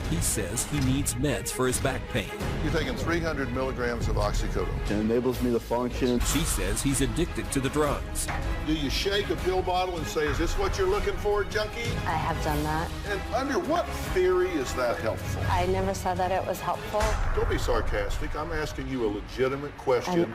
He says he needs meds for his back pain. You're taking 300 milligrams of oxycodone. It enables me to function. She says he's addicted to the drugs. Do you shake a pill bottle and say, is this what you're looking for, junkie? I have done that. And under what theory is that helpful? I never said that it was helpful. Don't be sarcastic. I'm asking you a legitimate question.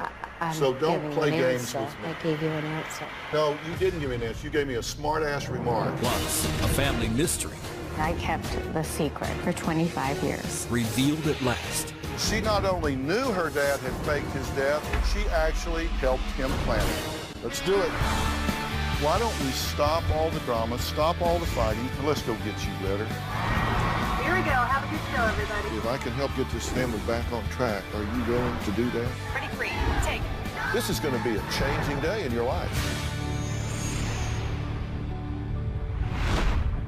So don't play games with me. I gave you an answer. No, you didn't give me an answer. You gave me a smart-ass remark. Plus, a family mystery. I kept the secret for 25 years. Revealed at last. She not only knew her dad had faked his death, she actually helped him plan it. Let's do it. Why don't we stop all the drama, stop all the fighting, and let's go get you better. Here we go. Have a good show, everybody. If I can help get this family back on track, are you willing to do that? Pretty free. Take it. This is going to be a changing day in your life.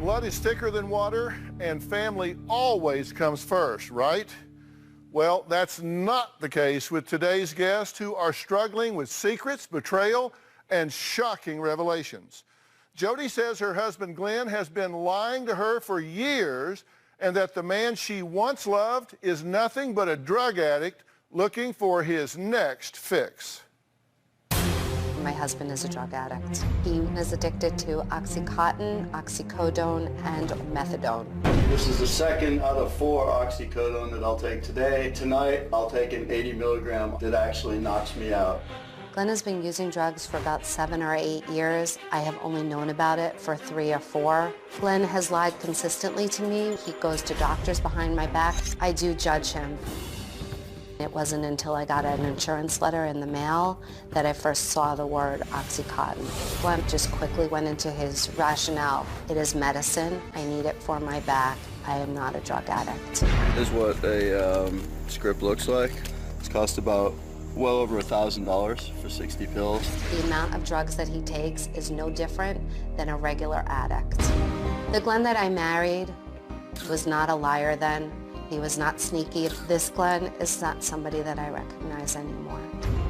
Blood is thicker than water, and family always comes first, right? Well, that's not the case with today's guests, who are struggling with secrets, betrayal, and shocking revelations. Jody says her husband Glenn has been lying to her for years, and that the man she once loved is nothing but a drug addict looking for his next fix. My husband is a drug addict. He is addicted to Oxycontin, oxycodone, and methadone. This is the second out of 4 oxycodone that I'll take today. Tonight, I'll take an 80 milligram that actually knocks me out. Glenn has been using drugs for about 7 or 8 years. I have only known about it for 3 or 4. Glenn has lied consistently to me. He goes to doctors behind my back. I do judge him. It wasn't until I got an insurance letter in the mail that I first saw the word Oxycontin. Glenn just quickly went into his rationale. It is medicine. I need it for my back. I am not a drug addict. This is what a script looks like. It's cost about well over $1,000 for 60 pills. The amount of drugs that he takes is no different than a regular addict. The Glenn that I married was not a liar then. He was not sneaky. This Glenn is not somebody that I recognize anymore.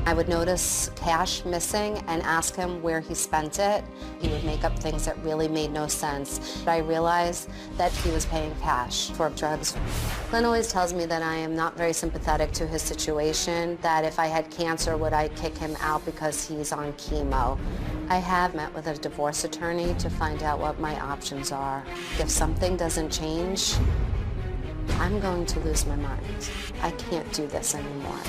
I would notice cash missing and ask him where he spent it. He would make up things that really made no sense. I realized that he was paying cash for drugs. Glenn always tells me that I am not very sympathetic to his situation, that if I had cancer, would I kick him out because he's on chemo. I have met with a divorce attorney to find out what my options are. If something doesn't change, I'm going to lose my mind. I can't do this anymore.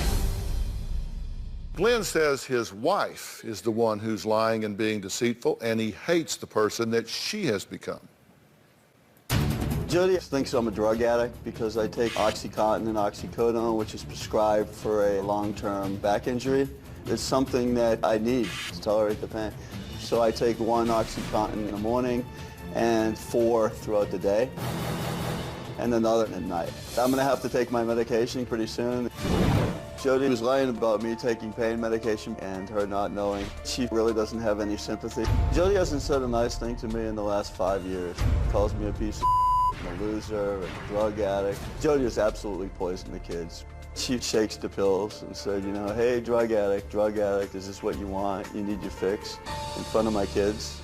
Glenn says his wife is the one who's lying and being deceitful, and he hates the person that she has become. Jody thinks I'm a drug addict because I take Oxycontin and oxycodone, which is prescribed for a long-term back injury. It's something that I need to tolerate the pain. So I take 1 Oxycontin in the morning and 4 throughout the day, and another at night. I'm gonna have to take my medication pretty soon. Jody was lying about me taking pain medication and her not knowing. She really doesn't have any sympathy. Jody hasn't said a nice thing to me in the last 5 years. Calls me a piece of a loser, a drug addict. Jody has absolutely poisoned the kids. She shakes the pills and said, you know, hey, drug addict, is this what you want? You need your fix? In front of my kids.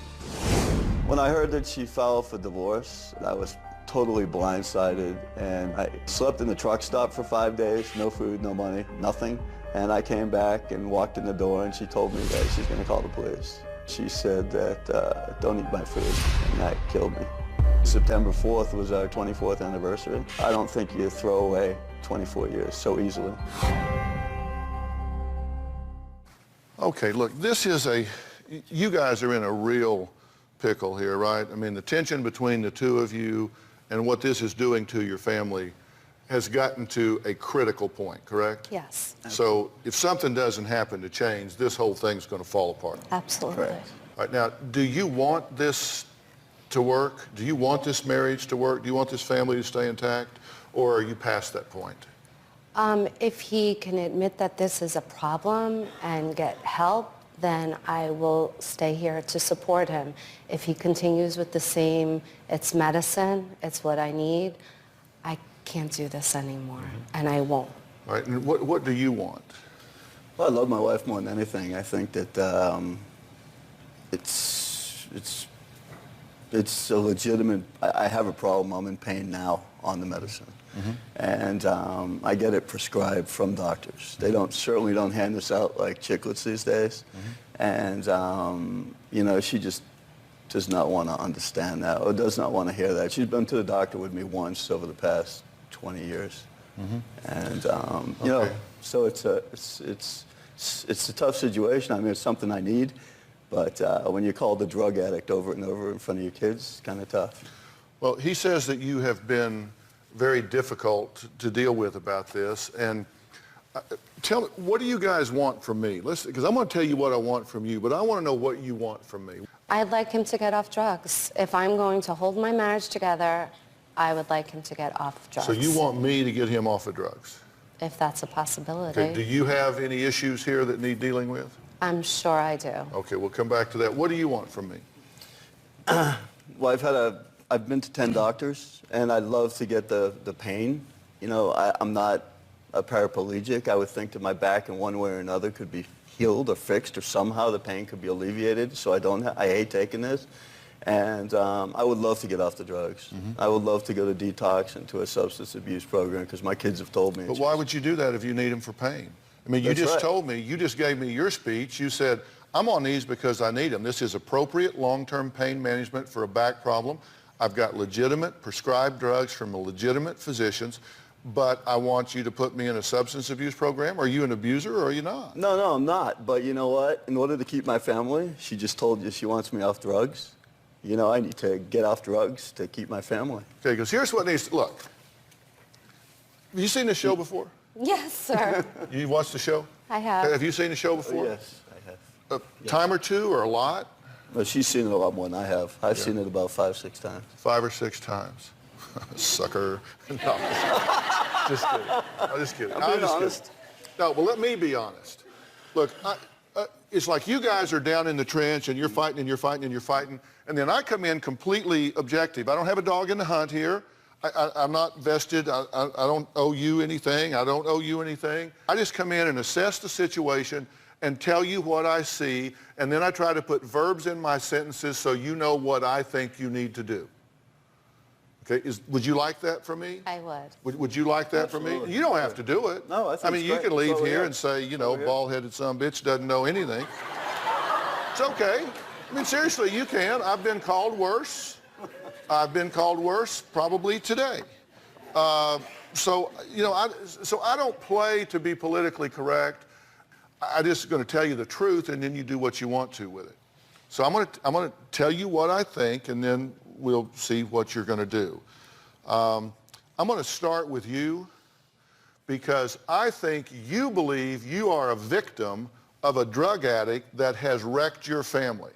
When I heard that she filed for divorce, I was totally blindsided, and I slept in the truck stop for 5 days, no food, no money, nothing. And I came back and walked in the door, and she told me that she's going to call the police. She said that, don't eat my food, and that killed me. September 4th was our 24th anniversary. I don't think you throw away 24 years so easily. Okay, look, you guys are in a real pickle here, right? I mean, the tension between the two of you and what this is doing to your family has gotten to a critical point, correct? Yes. So if something doesn't happen to change, this whole thing's going to fall apart. Absolutely. All right, now, do you want this to work? Do you want this marriage to work? Do you want this family to stay intact? Or are you past that point? If he can admit that this is a problem and get help, then I will stay here to support him. If he continues with the same, it's medicine, it's what I need, I can't do this anymore, and I won't. All right, and what do you want? Well, I love my wife more than anything. I think that it's a legitimate, I have a problem. I'm in pain now on the medicine. And I get it prescribed from doctors. They certainly don't hand this out like chiclets these days. And, you know, she just does not want to understand that or does not want to hear that. She's been to the doctor with me once over the past 20 years. And, you know, so it's a tough situation. I mean, it's something I need. But when you're called a drug addict over and over in front of your kids, it's kind of tough. Well, he says that you have been very difficult to deal with about this. And tell me, what do you guys want from me? Listen, because I'm going to tell you what I want from you, but I want to know what you want from me. I'd like him to get off drugs. If I'm going to hold my marriage together, I would like him to get off drugs. So you want me to get him off of drugs? If that's a possibility. Okay, do you have any issues here that need dealing with? I'm sure I do. Okay, we'll come back to that. What do you want from me? Well, I've been to 10 doctors, and I'd love to get the pain. You know, I'm not a paraplegic. I would think that my back in one way or another could be healed or fixed, or somehow the pain could be alleviated, so I hate taking this. And I would love to get off the drugs. I would love to go to detox and to a substance abuse program, because my kids have told me. But why would you do that if you need them for pain? I mean, you just told me, you just gave me your speech. You said, I'm on these because I need them. This is appropriate long-term pain management for a back problem. I've got legitimate prescribed drugs from legitimate physicians, but I want you to put me in a substance abuse program. Are you an abuser or are you not? No, I'm not. But you know what? In order to keep my family, she just told you she wants me off drugs. You know, I need to get off drugs to keep my family. Okay, because here's what needs to, look. Have you seen this show before? Yes, sir. You watched the show? I have. Have you seen the show before? Yes, I have. A time or two or a lot? Well, she's seen it a lot more than I have. I've seen it about 5 or 6 times. 5 or 6 times. Sucker. No. Just kidding. I'm just kidding. I'm being honest. No, well, let me be honest. Look, it's like you guys are down in the trench and you're fighting and you're fighting and you're fighting, and then I come in completely objective. I don't have a dog in the hunt here. I'm not vested. I don't owe you anything. I don't owe you anything. I just come in and assess the situation and tell you what I see, and then I try to put verbs in my sentences so you know what I think you need to do. Okay, would you like that from me? I would. Would you like that Absolutely. from me? You don't have to do it. No, I think mean, you can leave here and say, you know, bald-headed sumbitch doesn't know anything. It's okay. I mean, seriously, you can. I've been called worse. I've been called worse probably today. So, you know, I don't play to be politically correct. I'm just going to tell you the truth, and then you do what you want to with it. So I'm going to tell you what I think, and then we'll see what you're going to do. I'm going to start with you, because I think you believe you are a victim of a drug addict that has wrecked your family.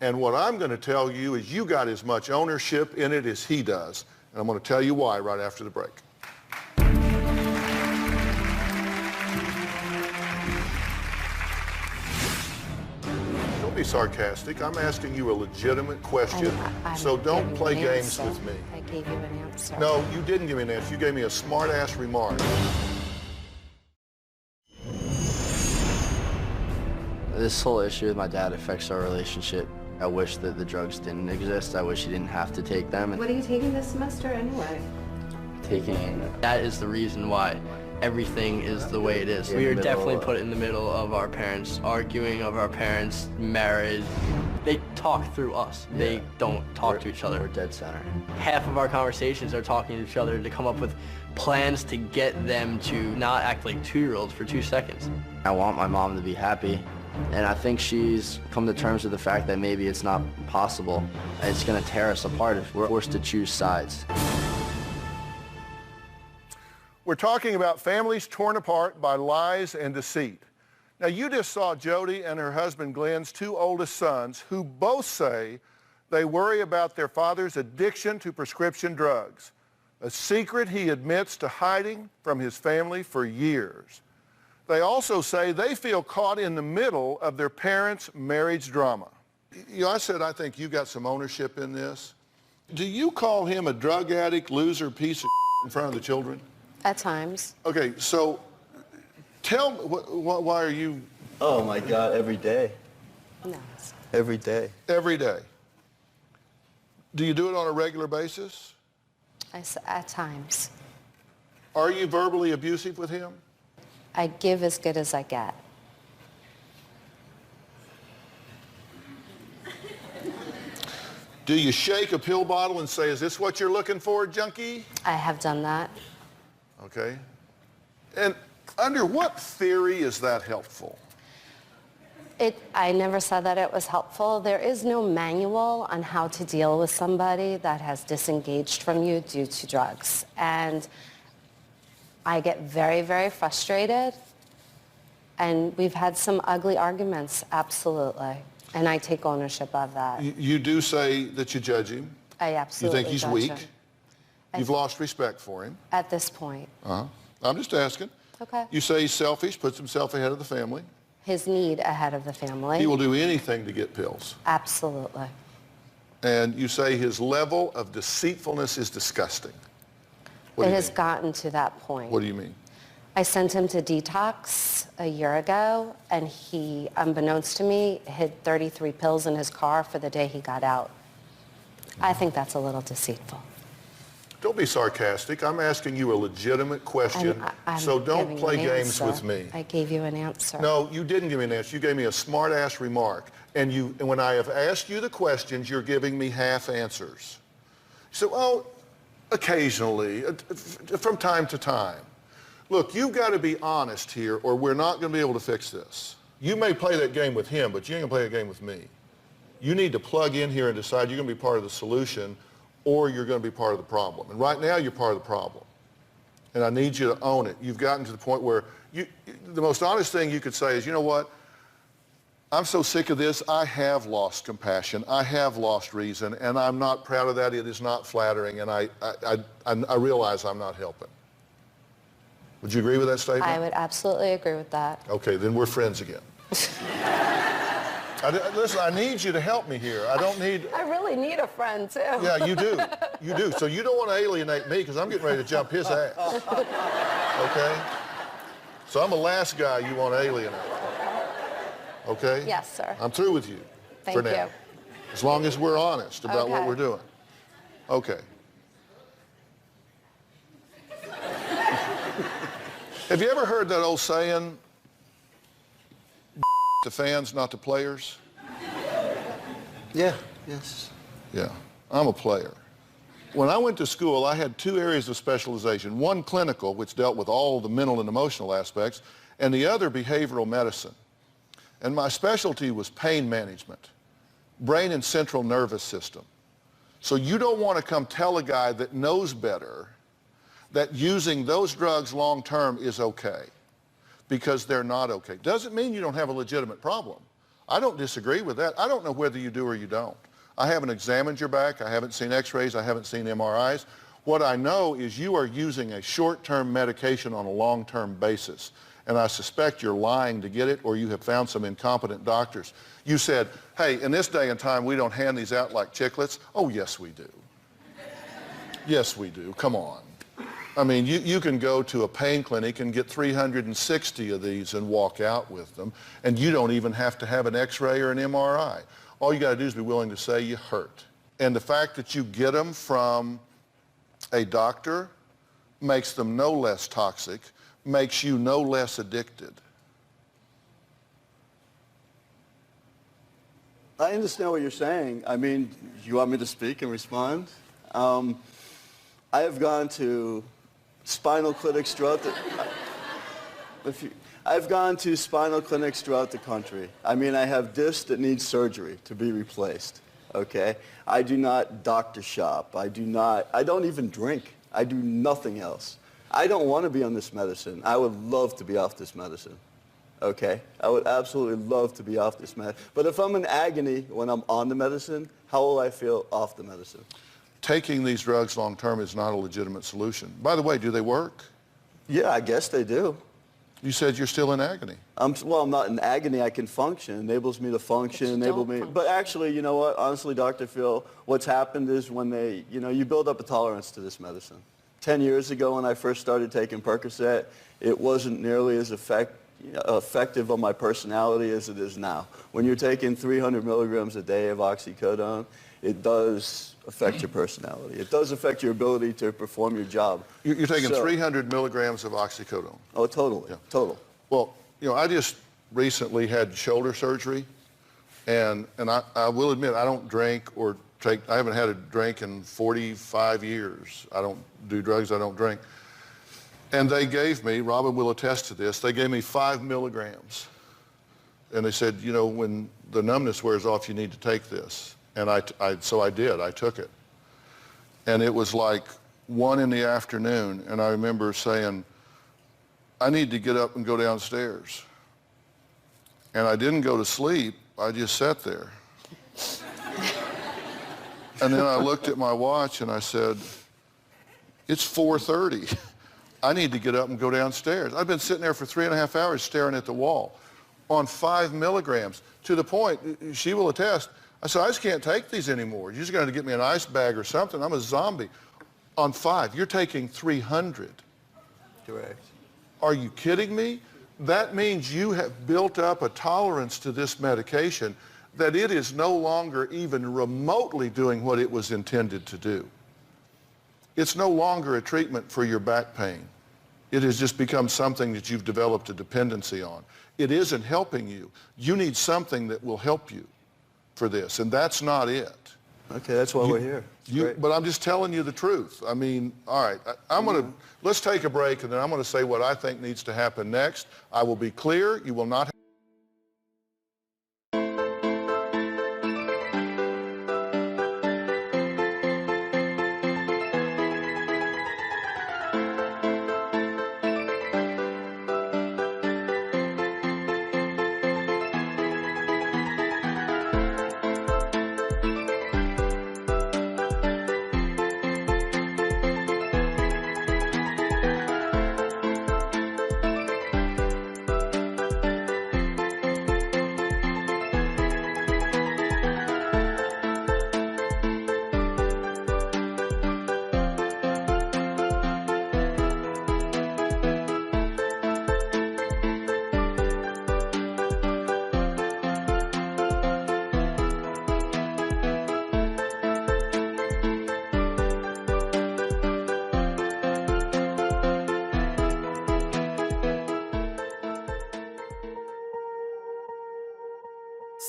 And what I'm going to tell you is you got as much ownership in it as he does. And I'm going to tell you why right after the break. Don't be sarcastic. I'm asking you a legitimate question. So don't play games with me. I gave you an answer. No, you didn't give me an answer. You gave me a smart-ass remark. This whole issue with my dad affects our relationship. I wish that the drugs didn't exist. I wish he didn't have to take them. What are you taking this semester anyway? That is the reason why everything is the way it is. We are definitely put in the middle of our parents arguing, of our parents' marriage. They talk through us. Yeah. They don't talk to each other. We're dead center. Half of our conversations are talking to each other to come up with plans to get them to not act like 2-year-olds for 2 seconds. I want my mom to be happy. And I think she's come to terms with the fact that maybe it's not possible. It's going to tear us apart if we're forced to choose sides. We're talking about families torn apart by lies and deceit. Now, you just saw Jody and her husband Glenn's 2 oldest sons, who both say they worry about their father's addiction to prescription drugs, a secret he admits to hiding from his family for years. They also say they feel caught in the middle of their parents' marriage drama. You know, I said I think you got some ownership in this. Do you call him a drug addict, loser, piece of in front of the children? At times. Okay, so tell me, why are you... Oh, my God, every day. No. Every day. Every day. Do you do it on a regular basis? At times. Are you verbally abusive with him? I give as good as I get. Do you shake a pill bottle and say, is this what you're looking for, junkie? I have done that. Okay. And under what theory is that helpful? I never said that it was helpful. There is no manual on how to deal with somebody that has disengaged from you due to drugs. And I get very, very frustrated. And we've had some ugly arguments, absolutely. And I take ownership of that. You do say that you judge him. I absolutely You think he's judge weak. him. You've lost respect for him. At this point. I'm just asking. Okay. You say he's selfish, puts himself ahead of the family. His need ahead of the family. He will do anything to get pills. Absolutely. And you say his level of deceitfulness is disgusting. What It do you has mean? gotten to that point. What do you mean? I sent him to detox a year ago, and he, unbeknownst to me, hid 33 pills in his car for the day he got out. I think that's a little deceitful. Don't be sarcastic. I'm asking you a legitimate question, I'm so don't giving play an games answer. with me. I gave you an answer. No, you didn't give me an answer. You gave me a smart-ass remark. And when I have asked you the questions, you're giving me half answers. So, well, occasionally, from time to time. Look, you've got to be honest here, or we're not going to be able to fix this. You may play that game with him, but you ain't going to play that game with me. You need to plug in here and decide you're going to be part of the solution, or you're going to be part of the problem. And right now, you're part of the problem. And I need you to own it. You've gotten to the point where the most honest thing you could say is, you know what? I'm so sick of this, I have lost compassion, I have lost reason, and I'm not proud of that. It is not flattering, and I realize I'm not helping. Would you agree with that statement? I would absolutely agree with that. Okay, then we're friends again. Listen, I need you to help me here. I don't need... I really need a friend, too. Yeah, you do. You do. So you don't want to alienate me because I'm getting ready to jump his ass. Okay? So I'm the last guy you want to alienate. Okay? Yes, sir. I'm through with you Thank for now. you. As long as we're honest about what Okay. we're doing. Okay. Have you ever heard that old saying, to fans, not to players? Yeah, yes. Yeah, I'm a player. When I went to school, I had two areas of specialization. One clinical, which dealt with all the mental and emotional aspects, and the other behavioral medicine. And my specialty was pain management, brain and central nervous system. So you don't want to come tell a guy that knows better that using those drugs long term is okay, because they're not okay. Doesn't mean you don't have a legitimate problem. I don't disagree with that. I don't know whether you do or you don't. I haven't examined your back. I haven't seen x-rays. I haven't seen MRIs. What I know is you are using a short-term medication on a long-term basis. And I suspect you're lying to get it, or you have found some incompetent doctors. You said, hey, in this day and time, we don't hand these out like chiclets. Oh, yes, we do. Yes, we do. Come on. I mean, you can go to a pain clinic and get 360 of these and walk out with them, and you don't even have to have an x-ray or an MRI. All you got to do is be willing to say you hurt. And the fact that you get them from a doctor makes them no less toxic, makes you no less addicted. I understand what you're saying. I mean, you want me to speak and respond? I have gone to spinal clinics throughout the... I've gone to spinal clinics throughout the country. I mean, I have discs that need surgery to be replaced, okay? I do not doctor shop. I don't even drink. I do nothing else. I don't want to be on this medicine. I would love to be off this medicine, okay? I would absolutely love to be off this medicine. But if I'm in agony when I'm on the medicine, how will I feel off the medicine? Taking these drugs long term is not a legitimate solution. By the way, do they work? Yeah, I guess they do. You said you're still in agony. Well, I'm not in agony. I can function. It enables me to function, But actually, you know what? Honestly, Dr. Phil, what's happened is when you build up a tolerance to this medicine. 10 years ago when I first started taking Percocet, it wasn't nearly as effective on my personality as it is now. When you're taking 300 milligrams a day of oxycodone, it does affect your personality. It does affect your ability to perform your job. You're taking 300 milligrams of oxycodone. Oh, totally, total. Well, you know, I just recently had shoulder surgery, and I will admit I don't drink or I haven't had a drink in 45 years. I don't do drugs, I don't drink. And they gave me, Robin will attest to this, they gave me 5 milligrams. And they said, you know, when the numbness wears off, you need to take this. And so I did, I took it. And it was like 1 in the afternoon, and I remember saying, I need to get up and go downstairs. And I didn't go to sleep, I just sat there. And then I looked at my watch and I said, it's 4:30. I need to get up and go downstairs. I've been sitting there for 3.5 hours staring at the wall on 5 milligrams, to the point, she will attest, I said, I just can't take these anymore. You're just going to get me an ice bag or something. I'm a zombie. On 5, you're taking 300. Correct. Are you kidding me? That means you have built up a tolerance to this medication that it is no longer even remotely doing what it was intended to do. It's no longer a treatment for your back pain. It has just become something that you've developed a dependency on. It isn't helping you. You need something that will help you for this, and that's not it. Okay, that's why we're here. But I'm just telling you the truth. I mean, all right, let's take a break, and then I'm gonna say what I think needs to happen next. I will be clear, you will not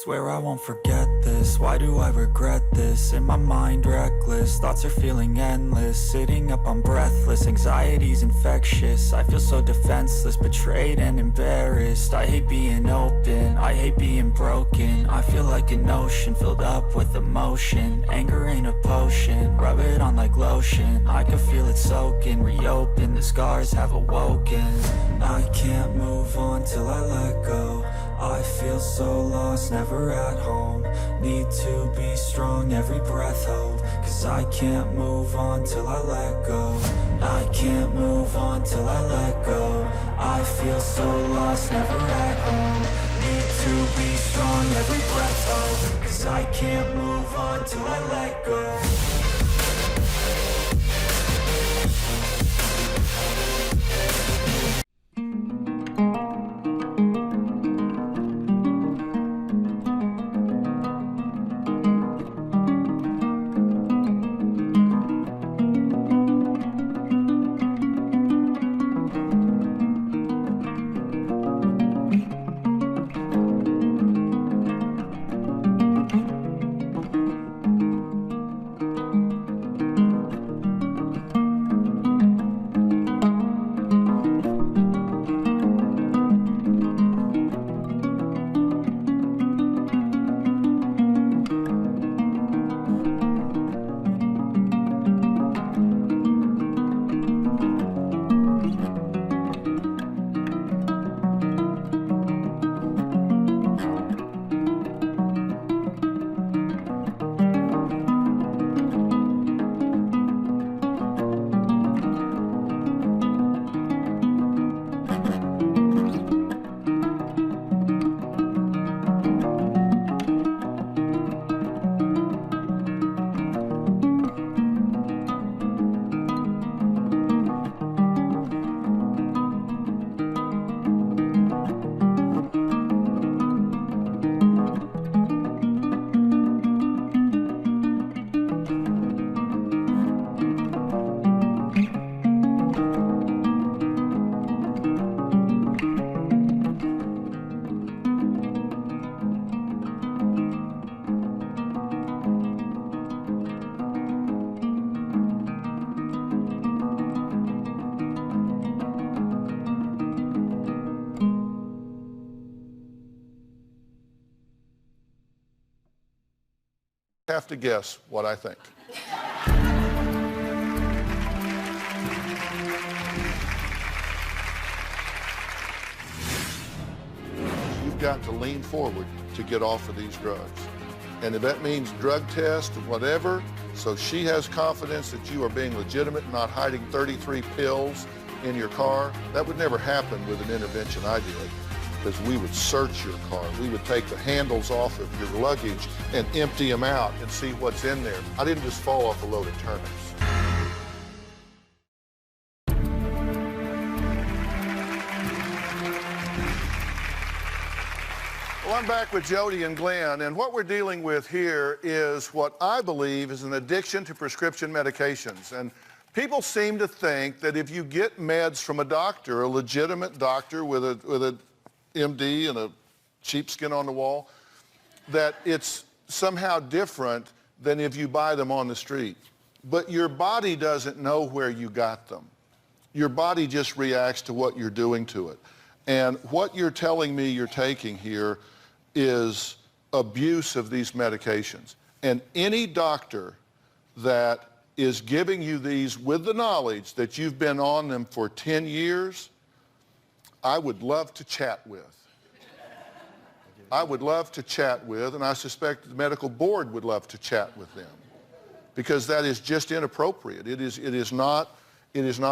Swear I won't forget this, why do I regret this? In my mind reckless, thoughts are feeling endless. Sitting up I'm breathless, anxiety's infectious. I feel so defenseless, betrayed and embarrassed. I hate being open, I hate being broken. I feel like an ocean filled up with emotion. Anger ain't a potion, rub it on like lotion. I can feel it soaking, reopen, the scars have awoken. I can't move on till I let go. I feel so lost, never at home. Need to be strong, every breath hold. Cause I can't move on till I let go. I can't move on till I let go. I feel so lost, never at home. Need to be strong, every breath hold. Cause I can't move on till I let go. have to guess what I think. You've got to lean forward to get off of these drugs. And if that means drug test or whatever, so she has confidence that you are being legitimate, not hiding 33 pills in your car, that would never happen with an intervention I did, because we would search your car. We would take the handles off of your luggage and empty them out and see what's in there. I didn't just fall off a load of turnips. Well, I'm back with Jody and Glenn, and what we're dealing with here is what I believe is an addiction to prescription medications. And people seem to think that if you get meds from a doctor, a legitimate doctor with a MD and a sheepskin on the wall, that it's somehow different than if you buy them on the street. But your body doesn't know where you got them. Your body just reacts to what you're doing to it. And what you're telling me you're taking here is abuse of these medications. And any doctor that is giving you these with the knowledge that you've been on them for 10 years, I would love to chat with. I would love to chat with, and I suspect the medical board would love to chat with them, because that is just inappropriate. It is not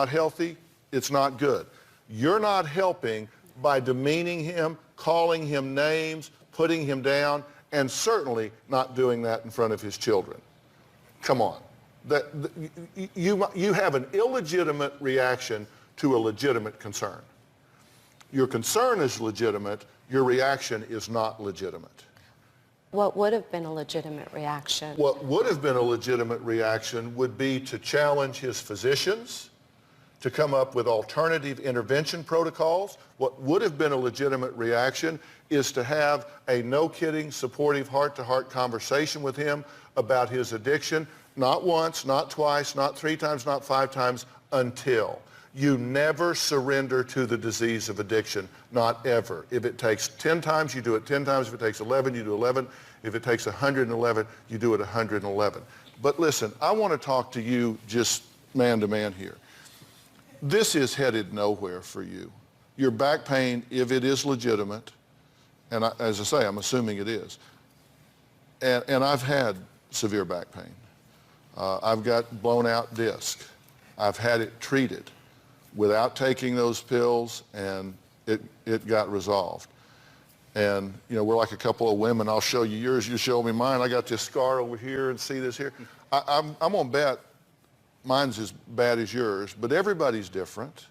healthy. It's not good. You're not helping by demeaning him, calling him names, putting him down, and certainly not doing that in front of his children. Come on. You have an illegitimate reaction to a legitimate concern. Your concern is legitimate. Your reaction is not legitimate. What would have been a legitimate reaction? What would have been a legitimate reaction would be to challenge his physicians, to come up with alternative intervention protocols. What would have been a legitimate reaction is to have a no-kidding, supportive, heart-to-heart conversation with him about his addiction, not once, not twice, not 3 times, not 5 times, until. You never surrender to the disease of addiction, not ever. If it takes 10 times, you do it 10 times. If it takes 11, you do 11. If it takes 111, you do it 111. But listen, I want to talk to you just man to man here. This is headed nowhere for you. Your back pain, if it is legitimate, and as I say, I'm assuming it is, and I've had severe back pain. I've got blown out disc. I've had it treated without taking those pills, and it got resolved. And, you know, we're like a couple of women. I'll show you yours, you show me mine. I got this scar over here, and see this here. I'm gonna bet mine's as bad as yours, but everybody's different.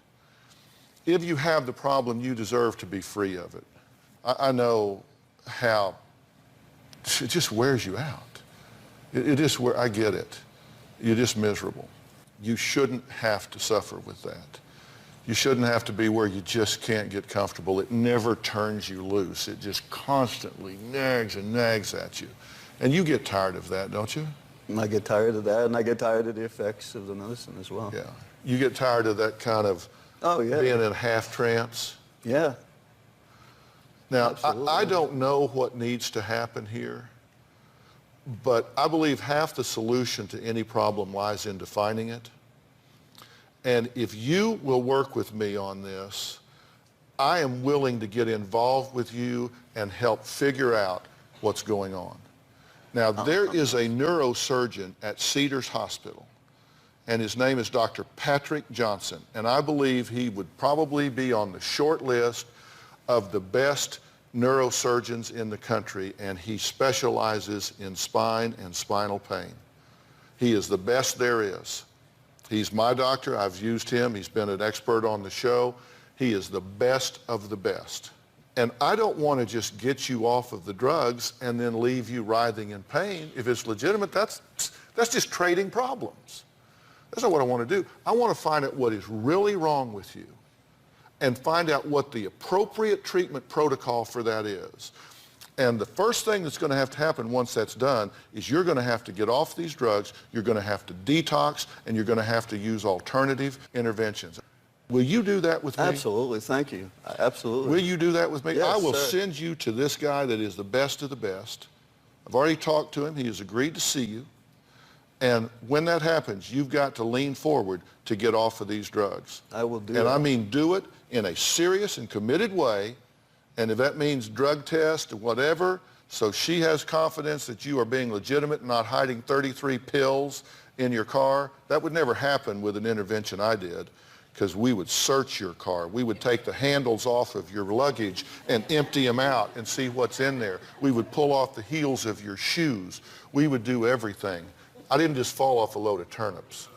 If you have the problem, you deserve to be free of it. I know how it just wears you out. It just, I get it. You're just miserable. You shouldn't have to suffer with that. You shouldn't have to be where you just can't get comfortable. It never turns you loose. It just constantly nags and nags at you. And you get tired of that, don't you? I get tired of that, and I get tired of the effects of the medicine as well. Yeah. You get tired of that kind of being in half trance? Yeah. Now, I don't know what needs to happen here, but I believe half the solution to any problem lies in defining it. And if you will work with me on this, I am willing to get involved with you and help figure out what's going on. Now, there is a neurosurgeon at Cedars Hospital, and his name is Dr. Patrick Johnson, and I believe he would probably be on the short list of the best neurosurgeons in the country, and he specializes in spine and spinal pain. He is the best there is. He's my doctor. I've used him. He's been an expert on the show. He is the best of the best. And I don't want to just get you off of the drugs and then leave you writhing in pain. If it's legitimate, that's just trading problems. That's not what I want to do. I want to find out what is really wrong with you and find out what the appropriate treatment protocol for that is. And the first thing that's going to have to happen once that's done is you're going to have to get off these drugs, you're going to have to detox, and you're going to have to use alternative interventions. Will you do that with me? Absolutely, thank you. Absolutely. Will you do that with me? Yes, I will sir. send you to this guy that is the best of the best, I've already talked to him. He has agreed to see you. And when that happens, you've got to lean forward to get off of these drugs. I will do And that. I mean do it in a serious and committed way. And if that means drug test or whatever, so she has confidence that you are being legitimate and not hiding 33 pills in your car, that would never happen with an intervention I did, because we would search your car. We would take the handles off of your luggage and empty them out and see what's in there. We would pull off the heels of your shoes. We would do everything. I didn't just fall off a load of turnips.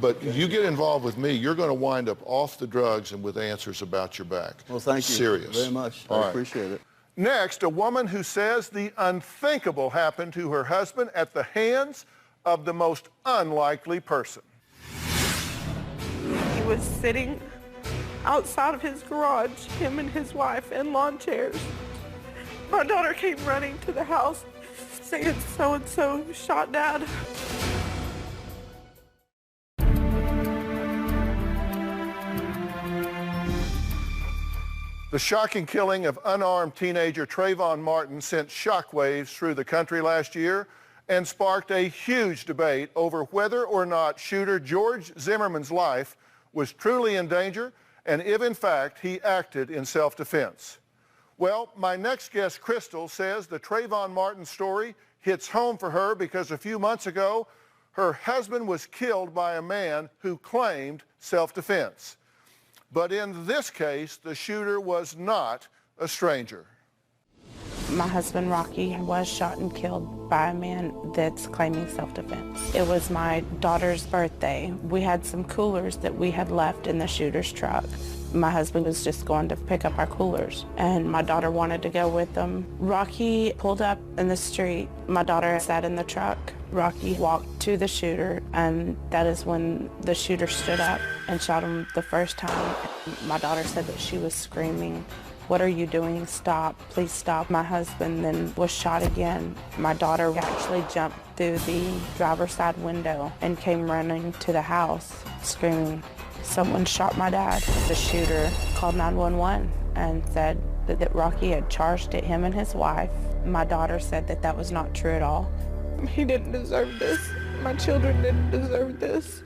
But you get involved with me, you're going to wind up off the drugs and with answers about your back. Well, thank you Serious. very much. All I right. appreciate it. Next, a woman who says the unthinkable happened to her husband at the hands of the most unlikely person. He was sitting outside of his garage, him and his wife, in lawn chairs. My daughter came running to the house saying so-and-so shot Dad. The shocking killing of unarmed teenager Trayvon Martin sent shockwaves through the country last year and sparked a huge debate over whether or not shooter George Zimmerman's life was truly in danger and if in fact he acted in self-defense. Well, my next guest, Crystal, says the Trayvon Martin story hits home for her because a few months ago, her husband was killed by a man who claimed self-defense. But in this case, the shooter was not a stranger. My husband, Rocky, was shot and killed by a man that's claiming self-defense. It was my daughter's birthday. We had some coolers that we had left in the shooter's truck. My husband was just going to pick up our coolers, and my daughter wanted to go with them. Rocky pulled up in the street. My daughter sat in the truck. Rocky walked to the shooter, and that is when the shooter stood up and shot him the first time. My daughter said that she was screaming, "What are you doing? Stop, please stop." My husband then was shot again. My daughter actually jumped through the driver's side window and came running to the house screaming, "Someone shot my dad." The shooter called 911 and said that Rocky had charged at him and his wife. My daughter said that that was not true at all. He didn't deserve this. My children didn't deserve this.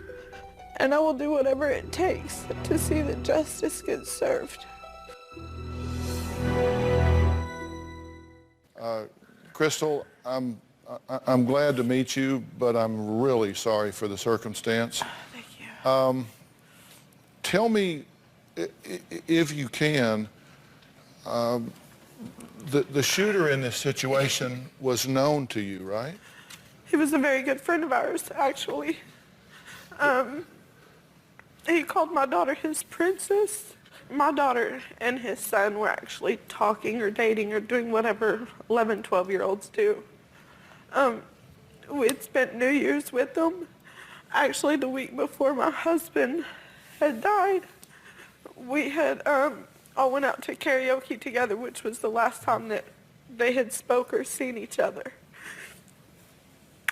And I will do whatever it takes to see that justice gets served. Crystal, I'm glad to meet you, but I'm really sorry for the circumstance. Thank you. Tell me, if you can, the shooter in this situation was known to you, right? He was a very good friend of ours, actually. He called my daughter his princess. My daughter and his son were actually talking or dating or doing whatever 11, 12-year-olds do. We'd spent New Year's with them. Actually, the week before my husband had died, we had all went out to karaoke together, which was the last time that they had spoke or seen each other.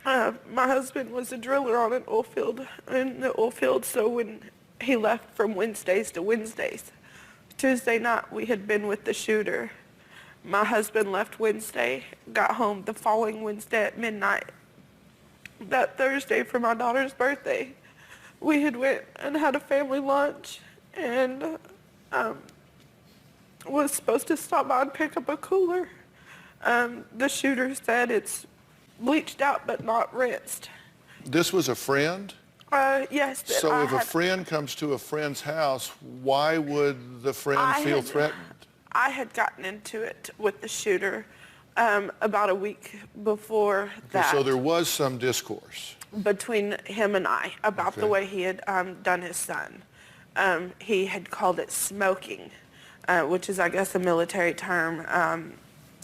My husband was a driller on an oil field, in the oil field, so when he left from Wednesdays to Wednesdays, Tuesday night we had been with the shooter. My husband left Wednesday, got home the following Wednesday at midnight. That Thursday for my daughter's birthday, we had went and had a family lunch and was supposed to stop by and pick up a cooler. The shooter said it's bleached out but not rinsed. This was a friend? Yes. So if a friend comes to a friend's house, why would the friend feel threatened? I had gotten into it with the shooter about a week before that. So there was some discourse between him and I about the way he had done his son. He had called it smoking, which is, I guess, a military term.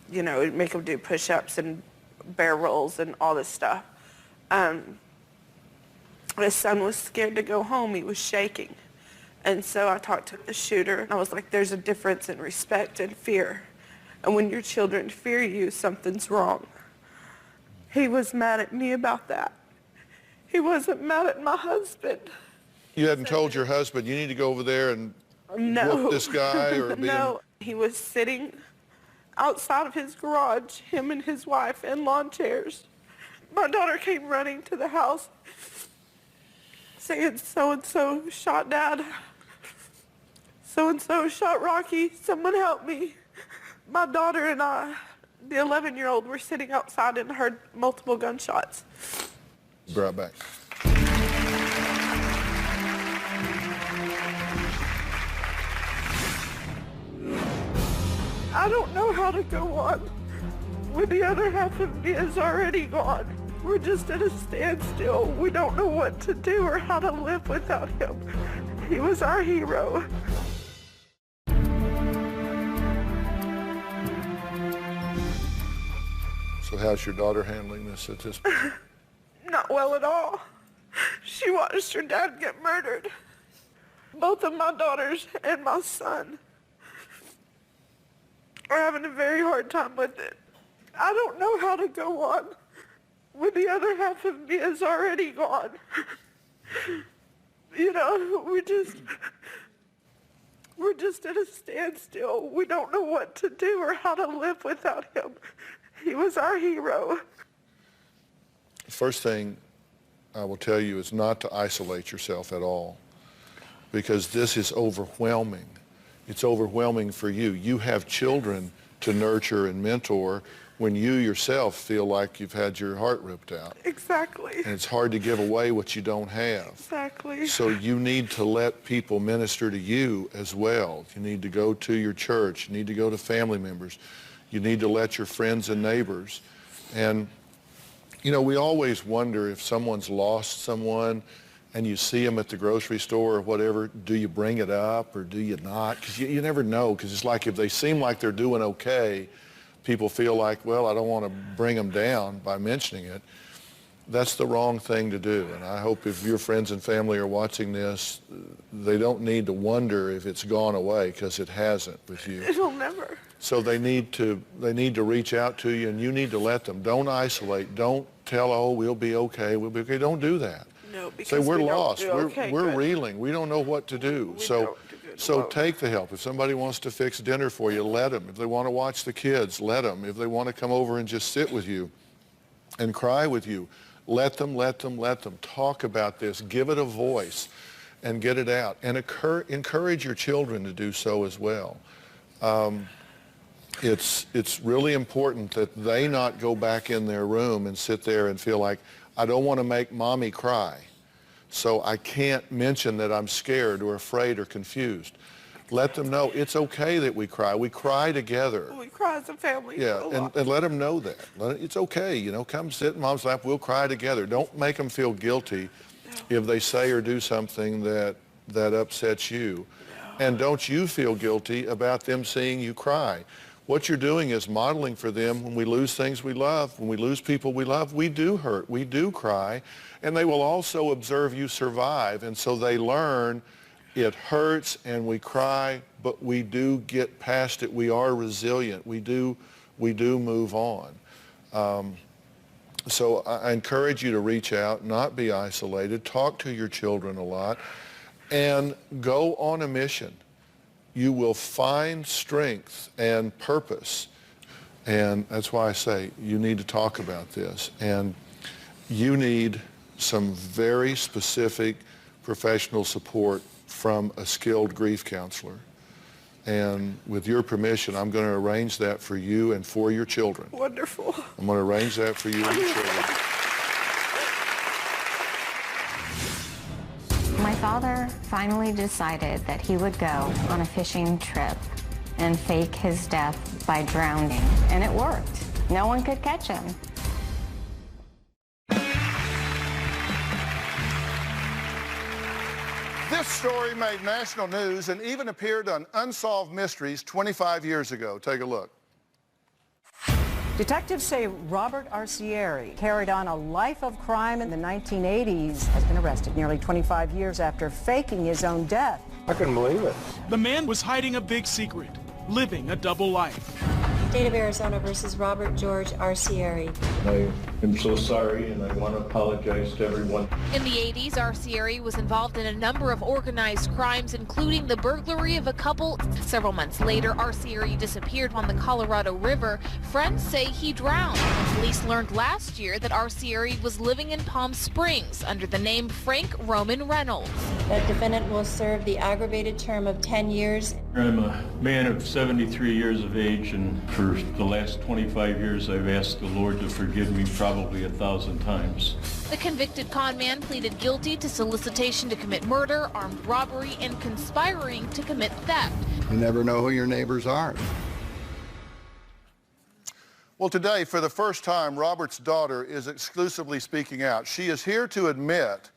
You know, it'd make him do push-ups and bear rolls and all this stuff. His son was scared to go home. He was shaking. And so I talked to the shooter, and I was like, there's a difference in respect and fear. And when your children fear you, something's wrong. He was mad at me about that. He wasn't mad at my husband. You hadn't told your husband, you need to go over there and whoop this guy? Or No, he was sitting outside of his garage, him and his wife in lawn chairs. My daughter came running to the house saying, so-and-so shot Dad. So-and-so shot Rocky. Someone help me. My daughter and I, the 11-year-old, were sitting outside and heard multiple gunshots. Be right back. I don't know how to go on when the other half of me is already gone. We're just at a standstill. We don't know what to do or how to live without him. He was our hero. So how's your daughter handling this at this point? Not well at all. She watched her dad get murdered. Both of my daughters and my son are having a very hard time with it. I don't know how to go on when the other half of me is already gone. You know, we're just at a standstill. We don't know what to do or how to live without him. He was our hero. The first thing I will tell you is not to isolate yourself at all, because this is overwhelming. It's overwhelming for you. You have children to nurture and mentor when you yourself feel like you've had your heart ripped out. Exactly. And it's hard to give away what you don't have. Exactly. So you need to let people minister to you as well. You need to go to your church. You need to go to family members. You need to let your friends and neighbors. And, you know, we always wonder if someone's lost someone and you see them at the grocery store or whatever, do you bring it up or do you not? Because you never know, because it's like if they seem like they're doing okay, people feel like, well, I don't want to bring them down by mentioning it. That's the wrong thing to do. And I hope if your friends and family are watching this, they don't need to wonder if it's gone away, because it hasn't with you. It'll never. So they need to reach out to you, and you need to let them. Don't isolate. Don't tell, oh, we'll be okay. We'll be okay. Don't do that. No, because say we're we lost. Don't do okay, we're good. reeling. We don't know what to do. So take the help. If somebody wants to fix dinner for you, let them. If they want to watch the kids, let them. If they want to come over and just sit with you and cry with you, let them. Talk about this. Give it a voice and get it out. And encourage your children to do so as well. It's really important that they not go back in their room and sit there and feel like, I don't want to make mommy cry, so I can't mention that I'm scared or afraid or confused. Let them know it's okay that we cry. We cry together. We cry as a family. Yeah, and let them know that. It's okay, you know, come sit in mom's lap, we'll cry together. Don't make them feel guilty if they say or do something that upsets you. And don't you feel guilty about them seeing you cry. What you're doing is modeling for them when we lose things we love, when we lose people we love, we do hurt, we do cry, and they will also observe you survive, and so they learn it hurts and we cry, but we do get past it. We are resilient. We do move on. So I encourage you to reach out, not be isolated, talk to your children a lot, and go on a mission. You will find strength and purpose. And that's why I say you need to talk about this. And you need some very specific professional support from a skilled grief counselor. And with your permission, I'm going to arrange that for you and for your children. Wonderful. I'm going to arrange that for you and your children. My father finally decided that he would go on a fishing trip and fake his death by drowning, and it worked. No one could catch him. This story made national news and even appeared on Unsolved Mysteries 25 years ago. Take a look. Detectives say Robert Arcieri carried on a life of crime in the 1980s, has been arrested nearly 25 years after faking his own death. I couldn't believe it. The man was hiding a big secret, living a double life. State of Arizona versus Robert George Arcieri. No, am so sorry, and I want to apologize to everyone. In the 80s, Arcieri was involved in a number of organized crimes, including the burglary of a couple. Several months later, Arcieri disappeared on the Colorado River. Friends say he drowned. Police learned last year that Arcieri was living in Palm Springs under the name Frank Roman Reynolds. That defendant will serve the aggravated term of 10 years. I'm a man of 73 years of age, and for the last 25 years I've asked the Lord to forgive me probably 1,000 times. The convicted con man pleaded guilty to solicitation to commit murder, armed robbery, and conspiring to commit theft. You never know who your neighbors are. Well, today, for the first time, Robert's daughter is exclusively speaking out. She is here to admit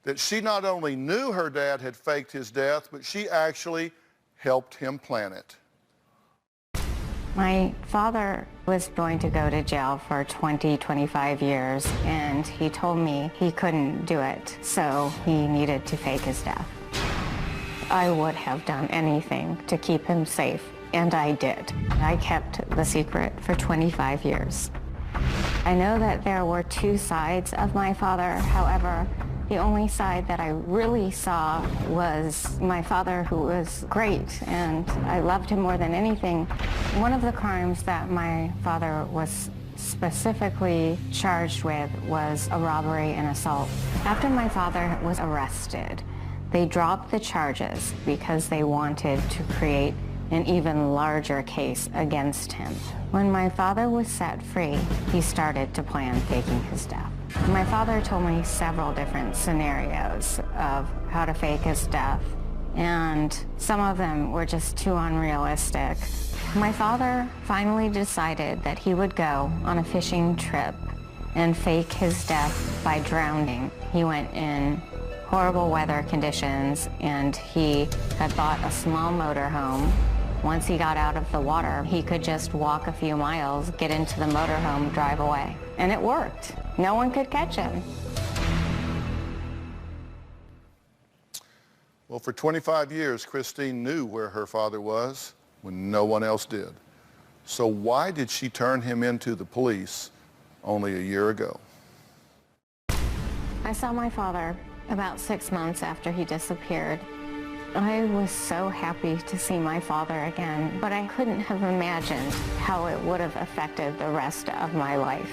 that she not only knew her dad had faked his death, but she actually helped him plan it. My father was going to go to jail for 25 years, and he told me he couldn't do it, so he needed to fake his death. I would have done anything to keep him safe, and I did. I kept the secret for 25 years. I know that there were two sides of my father. However, the only side that I really saw was my father, who was great, and I loved him more than anything. One of the crimes that my father was specifically charged with was a robbery and assault. After my father was arrested, they dropped the charges because they wanted to create an even larger case against him. When my father was set free, he started to plan faking his death. My father told me several different scenarios of how to fake his death, and some of them were just too unrealistic. My father finally decided that he would go on a fishing trip and fake his death by drowning. He went in horrible weather conditions, and he had bought a small motorhome. Once he got out of the water, he could just walk a few miles, get into the motorhome, drive away. And it worked. No one could catch him. Well, for 25 years, Christine knew where her father was when no one else did. So why did she turn him into the police only a year ago? I saw my father about 6 months after he disappeared. I was so happy to see my father again, but I couldn't have imagined how it would have affected the rest of my life.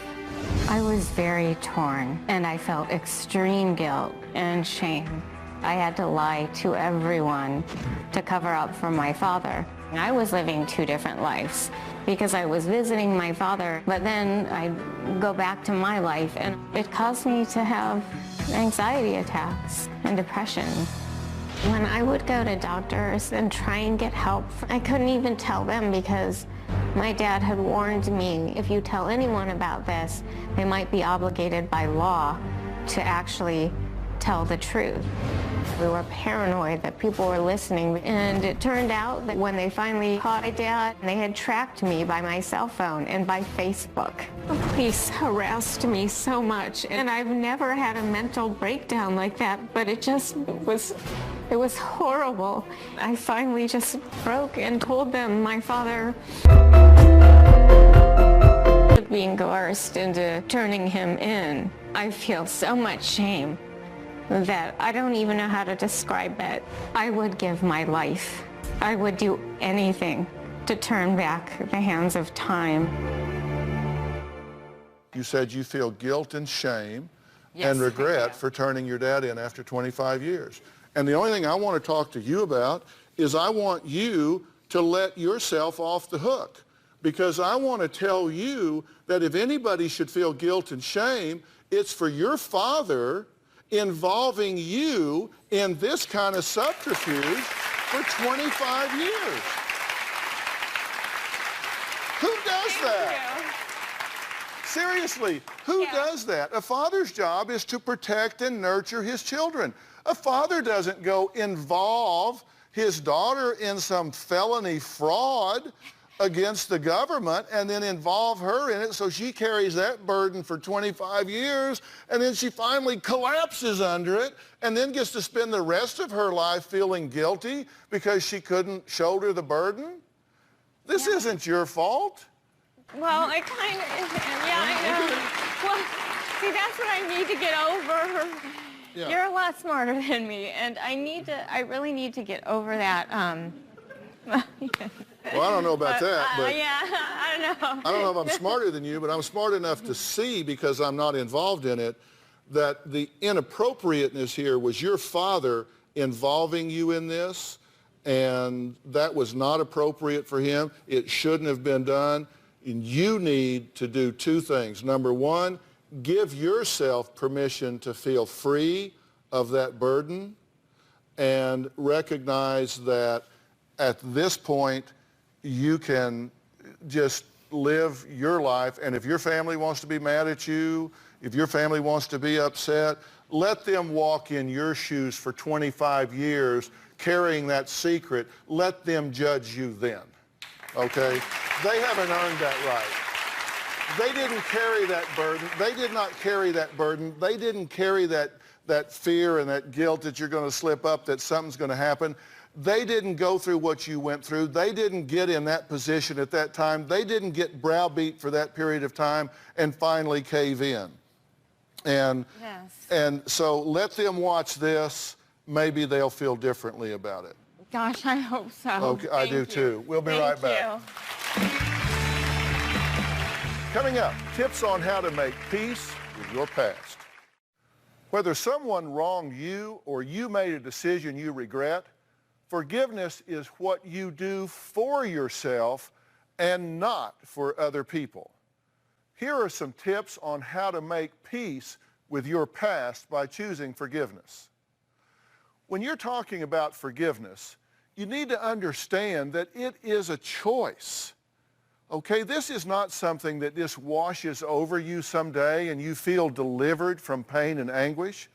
I was very torn, and I felt extreme guilt and shame. I had to lie to everyone to cover up for my father. I was living two different lives because I was visiting my father, but then I'd go back to my life, and it caused me to have anxiety attacks and depression. When I would go to doctors and try and get help, I couldn't even tell them because my dad had warned me, if you tell anyone about this, they might be obligated by law to actually tell the truth. We were paranoid that people were listening, and it turned out that when they finally caught my dad, they had tracked me by my cell phone and by Facebook. The police harassed me so much, and I've never had a mental breakdown like that, but it was horrible. I finally just broke and told them my father being coerced into turning him in. I feel so much shame that I don't even know how to describe it. I would give my life. I would do anything to turn back the hands of time. You said you feel guilt and shame and regret for turning your dad in after 25 years. And the only thing I want to talk to you about is I want you to let yourself off the hook, because I want to tell you that if anybody should feel guilt and shame, it's for your father involving you in this kind of subterfuge for 25 years. Who does that? Seriously, who does that? A father's job is to protect and nurture his children. A father doesn't go involve his daughter in some felony fraud against the government and then involve her in it so she carries that burden for 25 years, and then she finally collapses under it and then gets to spend the rest of her life feeling guilty because she couldn't shoulder the burden. This isn't your fault. Well, I kind of, yeah, I know. Well, see, that's what I need to get over. Yeah. You're a lot smarter than me, and I really need to get over that. Well, I don't know about that, but yeah, I don't know. I don't know if I'm smarter than you, but I'm smart enough to see, because I'm not involved in it, that the inappropriateness here was your father involving you in this, and that was not appropriate for him. It shouldn't have been done. And you need to do two things. Number one, give yourself permission to feel free of that burden and recognize that at this point you can just live your life, and if your family wants to be mad at you, if your family wants to be upset, let them walk in your shoes for 25 years carrying that secret. Let them judge you then, okay? They haven't earned that right. They didn't carry that burden. They did not carry that burden. They didn't carry that fear and that guilt that you're going to slip up, that something's going to happen. They didn't go through what you went through. They didn't get in that position at that time. They didn't get browbeat for that period of time and finally cave in. And, and so let them watch this. Maybe they'll feel differently about it. Gosh, I hope so. Okay, I do too. We'll be right back. Coming up, tips on how to make peace with your past. Whether someone wronged you or you made a decision you regret, forgiveness is what you do for yourself and not for other people. Here are some tips on how to make peace with your past by choosing forgiveness. When you're talking about forgiveness, you need to understand that it is a choice. Okay, this is not something that just washes over you someday and you feel delivered from pain and anguish.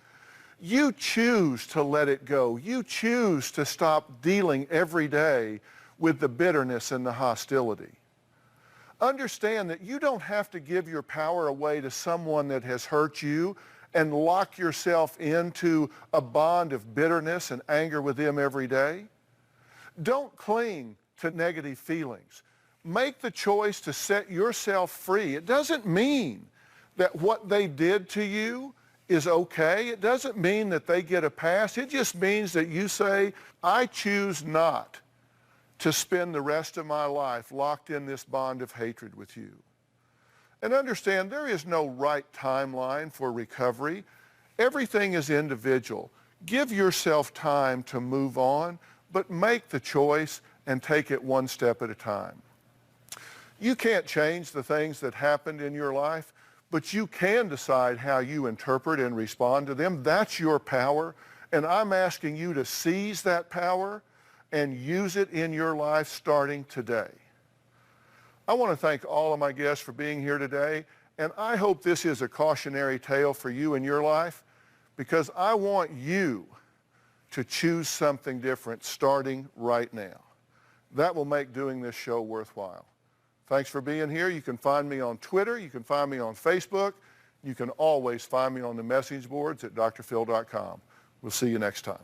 You choose to let it go. You choose to stop dealing every day with the bitterness and the hostility. Understand that you don't have to give your power away to someone that has hurt you and lock yourself into a bond of bitterness and anger with them every day. Don't cling to negative feelings. Make the choice to set yourself free. It doesn't mean that what they did to you is okay. It doesn't mean that they get a pass. It just means that you say, I choose not to spend the rest of my life locked in this bond of hatred with you. And understand, there is no right timeline for recovery. Everything is individual. Give yourself time to move on, but make the choice and take it one step at a time. You can't change the things that happened in your life, but you can decide how you interpret and respond to them. That's your power, and I'm asking you to seize that power and use it in your life starting today. I want to thank all of my guests for being here today, and I hope this is a cautionary tale for you in your life, because I want you to choose something different starting right now. That will make doing this show worthwhile. Thanks for being here. You can find me on Twitter. You can find me on Facebook. You can always find me on the message boards at drphil.com. We'll see you next time.